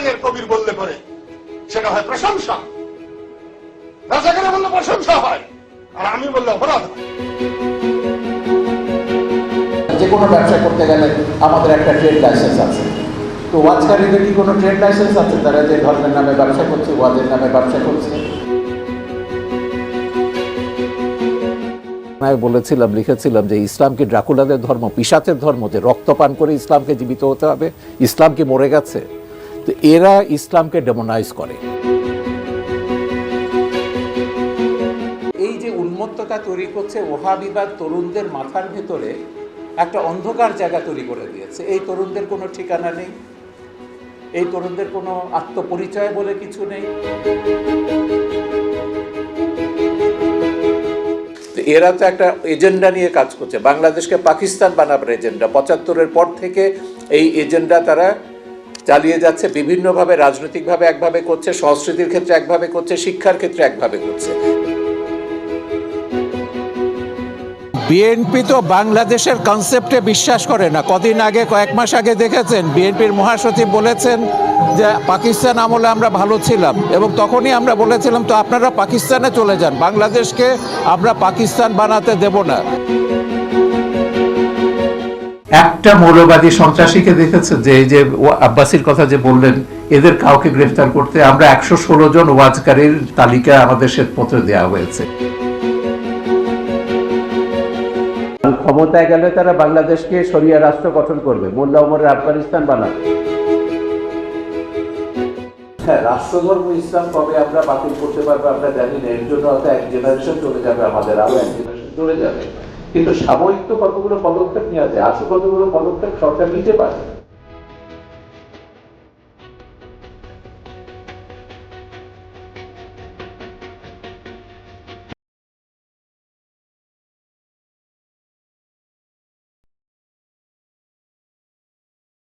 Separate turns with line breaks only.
রাজাকারের কবির বললে পরে সেটা হয় প্রশংসা, রাজাকারে বললে প্রশংসা হয়, আর আমি বললে অপরাধ হয়।
যে কোনো ব্যবসা করতে গেলে আমাদের একটা ট্রেড লাইসেন্স আছে, তো ওয়াজকারীদের কি কোনো ট্রেড লাইসেন্স আছে? তারা যে ধর্মের নামে ব্যবসা করছে, ওয়াজের নামে ব্যবসা করছে।
আমি বলেছিলাম, লিখেছিলাম যে ইসলামকে ড্রাকুলাদের ধর্ম, পিশাচের ধর্ম, যে রক্তপান করে ইসলামকে জীবিত হতে হবে, ইসলাম কি মরে গেছে? তো এরা ইসলামকে ডেমোনাইজ করে। এই যে উন্মত্ততা তৈরি করছে ওহাবিবাদ তরুণদের মাথার ভেতরে একটা অন্ধকার জায়গা তৈরি করে দিয়েছে। এই তরুণদের কোনো ঠিকানা নেই, এই তরুণদের কোনো আত্মপরিচয় বলে কিছু নেই। এরা তো একটা এজেন্ডা নিয়ে কাজ করছে, বাংলাদেশকে পাকিস্তান বানাবার এজেন্ডা। ৭৫-এর পর থেকে এই এজেন্ডা তারা চালিয়ে যাচ্ছে, বিভিন্নভাবে, রাজনৈতিকভাবে একভাবে করছে, সংস্কৃতির ক্ষেত্রে একভাবে করছে, শিক্ষার ক্ষেত্রে একভাবে করছে। বিএনপি তো বাংলাদেশের কনসেপ্টে বিশ্বাস করে না। কদিন আগে, কয়েক মাস আগে দেখেছেন বিএনপির মহাসচিব বলেছেন যে পাকিস্তান আমলে আমরা ভালো ছিলাম, এবং তখনই আমরা বলেছিলাম তো আপনারা পাকিস্তানে চলে যান, বাংলাদেশকে আমরা পাকিস্তান বানাতে দেব না। একটা মৌলবাদী সন্ত্রাসীকে দেখেছেন যে এই যে আব্বাসীর কথা যে বললেন, এদের কাউকে গ্রেফতার করতে আমরা ১১৬ জন ওয়াজকারীর তালিকা আমাদের শ্বেতপত্রে দেওয়া হয়েছে। ক্ষমতায় গেলে তারা বাংলাদেশকে শরিয়া রাষ্ট্র গঠন করবে, মোল্লা ওমরের আফগানিস্তান বানাবে। হ্যাঁ, রাষ্ট্রধর্ম ইসলাম কবে আমরা বাতিল করতে পারবো আমরা জানি না, এর জন্য হয়তো এক জেনারেশন চলে যাবে, আমাদের আরো এক জেনারেশন চলে যাবে, কিন্তু সাময়িক তো কতগুলো পদক্ষেপ নেওয়া যায়, আসল কতগুলো পদক্ষেপ সরকার নিতে পারে।